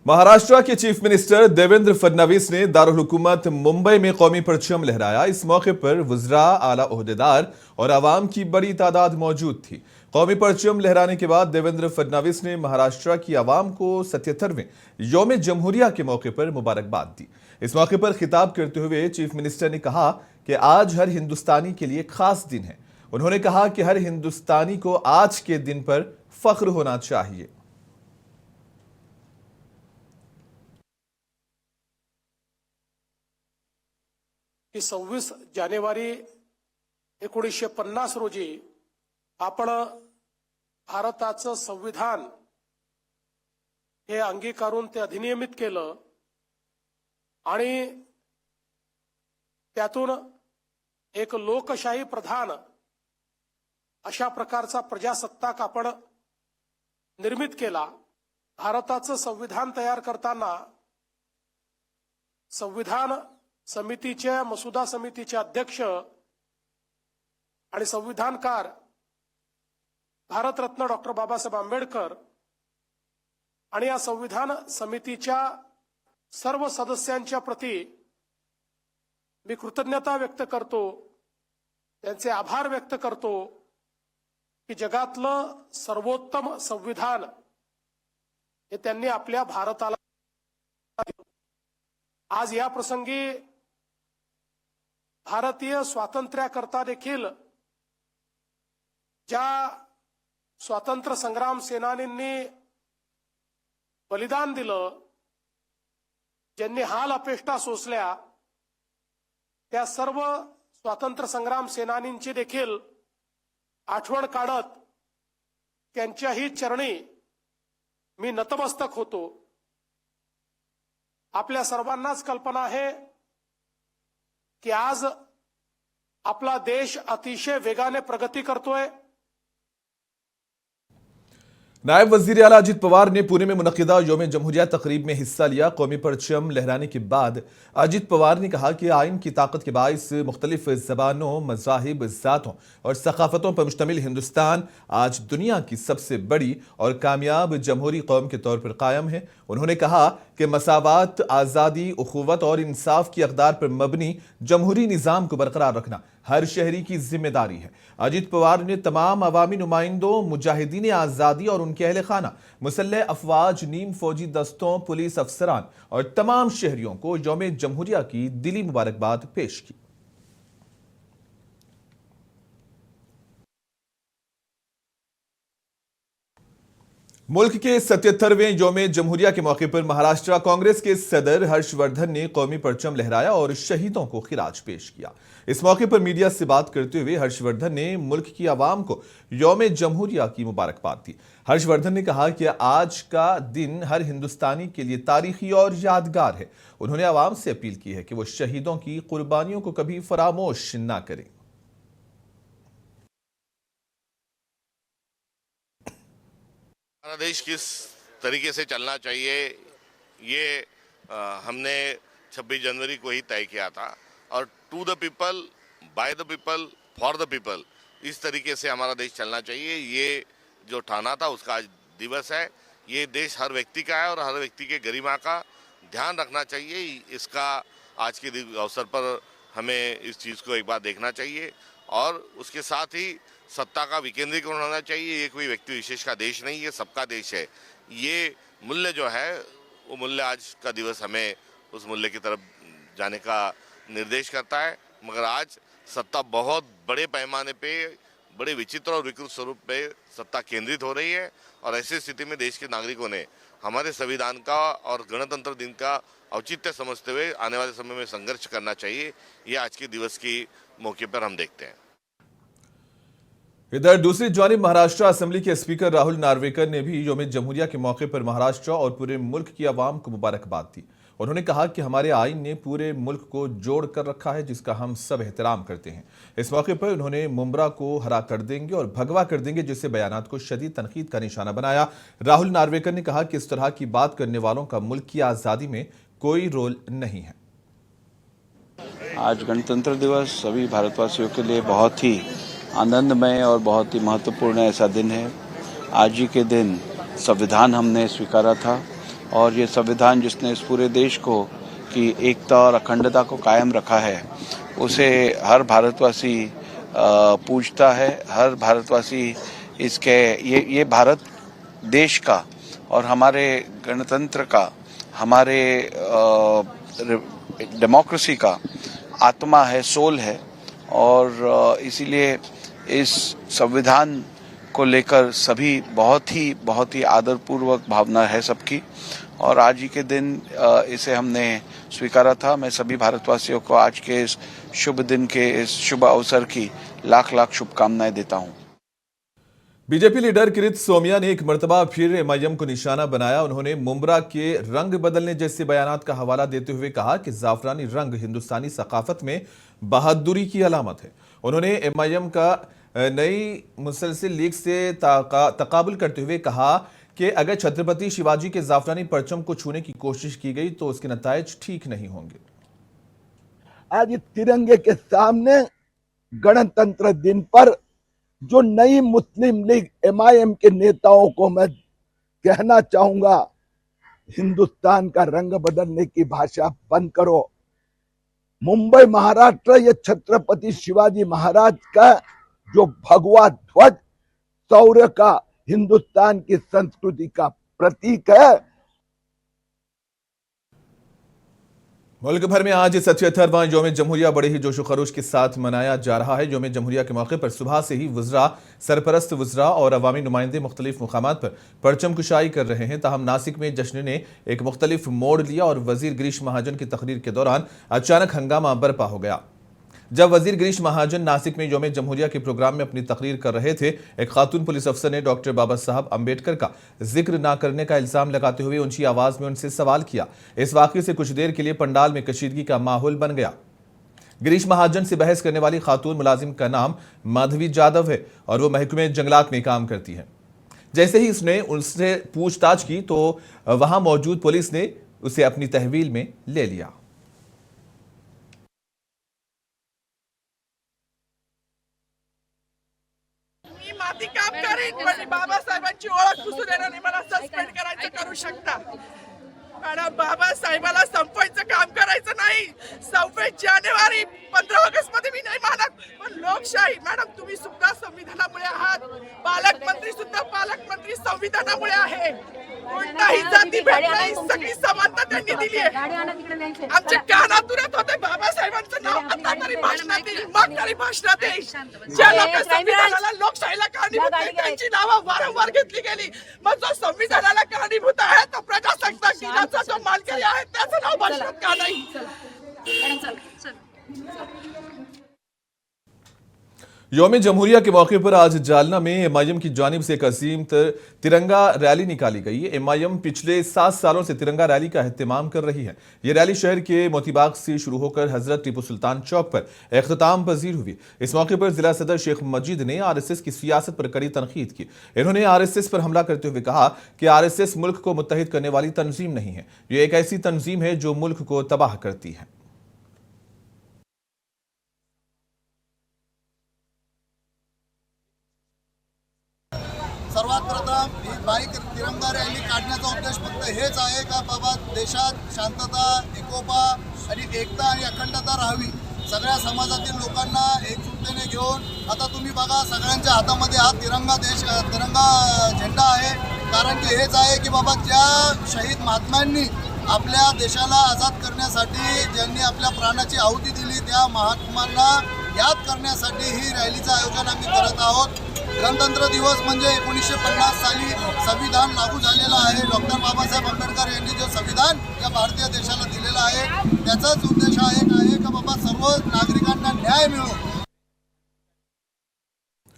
महाराष्ट्र के chief minister Devendra Fadnavis ने दारुल हुकूमत मुंबई में कौमी परचम लहराया। इस मौके पर वज़रा, आला ओहदेदार और आवाम की बड़ी तादाद मौजूद थी। कौमी परचम लहराने के बाद देवेंद्र फडणवीस ने महाराष्ट्र की आवाम को 77वें यौम जमहूरिया के मौके पर मुबारकबाद दी। इस मौके पर खिताब करते हुए चीफ मिनिस्टर ने कहा कि आज हर हिंदुस्तानी के लिए खास दिन है। उन्होंने कहा कि हर हिंदुस्तानी को आज के दिन पर फख्र होना चाहिए। 26 जानेवारी 1950 रोजी आपण भारताचं संविधान हे अंगीकारून ते अधिनियमित केलं आणि त्यातून एक लोकशाही प्रधान अशा प्रकारचा प्रजासत्ताक आपण निर्मित केला। भारताचं संविधान तयार करताना संविधान समितीच्या मसुदा समितीचे अध्यक्ष आणि संविधानकार भारतरत्न डॉक्टर बाबासाहेब आंबेडकर आणि या संविधान समितीच्या सर्व सदस्यांच्या प्रती मी कृतज्ञता व्यक्त करतो, त्यांचे आभार व्यक्त करतो की जगातलं सर्वोत्तम संविधान हे त्यांनी आपल्या भारताला। आज या प्रसंगी भारतीय स्वातंत्र्याकरता देखील ज्या स्वातंत्र्य संग्राम सेनानींनी बलिदान दिलं, ज्यांनी हाल अपेष्टा सोसल्या, त्या सर्व स्वातंत्र्य संग्राम सेनानींची देखील आठवण काढत त्यांच्याही चरणी मी नतमस्तक होतो। आपल्या सर्वांनाच कल्पना आहे की आज आपला देश अतिशय वेगाने प्रगती करतोय। नायब वजीर आला अजित पवार ने पुणे में मुनक्किदा यौम जमहूरिया तकरीब में हिस्सा लिया। कौमी परचम लहराने के बाद अजित पवार ने कहा कि आइन की ताकत के बाइस मुख्तलिफ ज़बानों, मज़ाहिब, ज़ातों और सकाफ़तों पर मुश्तमिल हिंदुस्तान आज दुनिया की सबसे बड़ी और कामयाब जमहूरी कौम के तौर पर कायम है। उन्होंने कहा कि मसावात, आज़ादी, उखुवत और इंसाफ की अक़दार पर मबनी जमहूरी निज़ाम को बरकरार रखना हर शहरी की जिम्मेदारी है। अजित पवार ने तमाम अवामी नुमाइंदों, मुजाहिदीन आज़ादी और उनके अहले खाना, मुसल्लह अफवाज, नीम फौजी दस्तों, पुलिस अफसरान और तमाम शहरियों को यौम जमहूरिया की दिली मुबारकबाद पेश की। मुल्क के 77वें यौम जमहूरिया के मौके पर महाराष्ट्र कांग्रेस के सदर हर्षवर्धन ने कौमी परचम लहराया और शहीदों को खिराज पेश किया। इस मौके पर मीडिया से बात करते हुए हर्षवर्धन ने मुल्क की आवाम को यौम जमहूरिया की मुबारकबाद दी। हर्षवर्धन ने कहा कि आज का दिन हर हिंदुस्तानी के लिए तारीखी और यादगार है। उन्होंने आवाम से अपील की है कि वो शहीदों की कुर्बानियों को कभी फरामोश न करें। हमारा देश किस तरीके से चलना चाहिए ये हमने 26 जनवरी को ही तय किया था और to the people, by the people, for the people, इस तरीके से हमारा देश चलना चाहिए। ये जो ठाना था उसका आज दिवस है। ये देश हर व्यक्ति का है और हर व्यक्ति के गरिमा का ध्यान रखना चाहिए। इसका आज के अवसर पर हमें इस चीज़ को एक बार देखना चाहिए और उसके साथ ही सत्ता का विकेंद्रीकरण होना चाहिए। ये कोई व्यक्ति विशेष का देश नहीं, ये सबका देश है। ये मूल्य जो है वो मूल्य आज का दिवस हमें उस मूल्य की तरफ जाने का निर्देश करता है। मगर आज सत्ता बहुत बड़े पैमाने पे, बड़े विचित्र और विकृत स्वरूप पे सत्ता केंद्रित हो रही है और ऐसी स्थिति में देश के नागरिकों ने हमारे संविधान का और गणतंत्र दिन का औचित्य समझते हुए आने वाले समय में संघर्ष करना चाहिए। ये आज के दिवस की मौके पर हम देखते हैं। इधर दूसरी जानिब महाराष्ट्र असेंबली के स्पीकर राहुल नार्वेकर ने भी यौम जमहूरिया के मौके पर महाराष्ट्र और पूरे मुल्क की आवाम को मुबारकबाद दी। उन्होंने कहा कि हमारे आइन ने पूरे मुल्क को जोड़ कर रखा है, जिसका हम सब एहतराम करते हैं। इस मौके पर उन्होंने मुमरा को हरा कर देंगे और भगवा कर देंगे जैसे बयानात को शदीद तनकीद का निशाना बनाया। राहुल नार्वेकर ने कहा कि इस तरह की बात करने वालों का मुल्क की आज़ादी में कोई रोल नहीं है। आज गणतंत्र दिवस सभी भारतवासियों के लिए बहुत ही आनंदमय और बहुत ही महत्वपूर्ण ऐसा दिन है। आज ही के दिन संविधान हमने स्वीकारा था और ये संविधान जिसने इस पूरे देश को की एकता और अखंडता को कायम रखा है, उसे हर भारतवासी पूजता है। हर भारतवासी इसके ये भारत देश का और हमारे गणतंत्र का, हमारे डेमोक्रेसी का आत्मा है, सोल है। और इसीलिए इस संविधान को लेकर सभी बहुत ही आदरपूर्वक भावना है सबकी। और आज ही के दिन इसे हमने स्वीकारा था। मैं सभी भारतवासियों को आज के इस शुभ दिन के इस शुभ अवसर की लाख लाख शुभकामनाएं देता हूं। बीजेपी लीडर किरीट सोमैया ने एक मर्तबा फिर एमआईएम को निशाना बनाया। उन्होंने मुमरा के रंग बदलने जैसे बयानात का हवाला देते हुए कहा कि जाफरानी रंग हिंदुस्तानी सकाफत में बहादुरी की अलामत है। उन्होंने एमआईएम का नई मुसलसल लीग से तकाबुल करते हुए कहा कि अगर छत्रपति शिवाजी के जाफरानी परचम को छूने की कोशिश की गई तो उसके नतायज ठीक नहीं होंगे। आज तिरंगे के सामने गणतंत्र दिन पर जो नई मुस्लिम लीग एमआईएम के नेताओं को मैं कहना चाहूंगा, हिंदुस्तान का रंग बदलने की भाषा बंद करो। मुंबई महाराष्ट्र ये छत्रपति शिवाजी महाराज का जो भगवा ध्वज शौर्य का, हिंदुस्तान की संस्कृति का प्रतीक है। मुल्क भर में आज 77वां यौम जमहूरिया बड़े ही जोशो खरोश के साथ मनाया जा रहा है। यौम जमहूरिया के मौके पर सुबह से ही वज़रा, सरपरस्त वज़रा और अवामी नुमाइंदे मुख्तलिफ मुकामात पर परचम कुशाई कर रहे हैं। ताहम नासिक में जश्न ने एक मुख्तलिफ मोड़ लिया और वजीर गिरीश महाजन की तकरीर के दौरान अचानक हंगामा बरपा हो गया। जब वजीर गिरीश महाजन नासिक में यौम जमहूरिया के प्रोग्राम में अपनी तकरीर कर रहे थे, एक खातून पुलिस अफसर ने डॉक्टर बाबा साहब अम्बेडकर का जिक्र ना करने का इल्जाम लगाते हुए ऊंची आवाज में उनसे सवाल किया। इस वाकये से कुछ देर के लिए पंडाल में कशीदगी का माहौल बन गया। गिरीश महाजन से बहस करने वाली खातून मुलाजिम का नाम माधवी जादव है और वो महकमे जंगलात में काम करती है। जैसे ही उसने उनसे पूछताछ की तो वहां मौजूद पुलिस ने उसे अपनी तहवील में ले लिया। माती काम करेन पण बाबासाहेबांची ओळख पुसून येण्याने मला सस्पेंड करायचं करू शकता। मॅडम, बाबासाहेबाला संपवायचं काम करायचं नाही। 26 जानेवारी 15 ऑगस्ट मध्ये मी नाही मानत, पण लोकशाही मॅडम तुम्ही सुद्धा संविधानामुळे आहात। पालकमंत्री सुद्धा पालकमंत्री संविधानामुळे आहे। कोणताही जाती भेद नाही, सगळी समानता त्यांनी दिली आहे। आमच्या कानातून होते बाबासाहेबांचं नाव आता तरी भाषणात येईल, मग तरी भाषणात येईल। ज्या लोक संविधानाला लोकशाहीला कारणीभूत आहेत त्यांची नावं वारंवार घेतली गेली, मग जो संविधानाला कारणीभूत आहे तो प्रजासत्ताक दिनाचा जो मानकरी आहे त्याचं नाव भाषणात का नाही? यौम जमहूरिया के मौके पर आज जालना में एमआईएम की जानिब से एक अजीम तिरंगा रैली निकाली गई। एमआईएम पिछले 7 सालों से तिरंगा रैली का एहतमाम कर रही है। ये रैली शहर के मोतीबाग से शुरू होकर हजरत टीपू सुल्तान चौक पर इख्तिताम पजीर हुई। इस मौके पर जिला सदर शेख मजीद ने आरएसएस की सियासत पर कड़ी तनकीद की। इन्होंने आरएसएस पर हमला करते हुए कहा कि आरएसएस मुल्क को मुत्तहिद करने वाली तंजीम नहीं है, ये एक ऐसी तंजीम है जो मुल्क को तबाह करती है। सर्वात प्रथम ही बाईक तिरंगा रॅली काढण्याचा उद्देश फक्त हेच आहे का बाबा देशात शांतता, एकोपा आणि एकता आणि अखंडता राहावी। सगळ्या समाजातील लोकांना एकजुटीने घेऊन आता तुम्ही बघा सगळ्यांच्या हातामध्ये हा तिरंगा झेंडा आहे। कारण की हेच आहे की बाबा ज्या शहीद महात्म्यांनी आपल्या देशाला आझाद करण्यासाठी ज्यांनी आपल्या प्राणाची आहुती दिली त्या महात्मांना याद करण्यासाठी ही रॅलीचं आयोजन आम्ही करत आहोत। गणतंत्र दिवस म्हणजे 1950 साली संविधान लागू झालेला आहे। डॉक्टर बाबासाहेब आंबेडकर यांनी जो संविधान या भारतीय देशाला दिलेला आहे त्याचाच उद्देश हा एक आहे की बाबा सर्व नागरिकांना न्याय मिळो।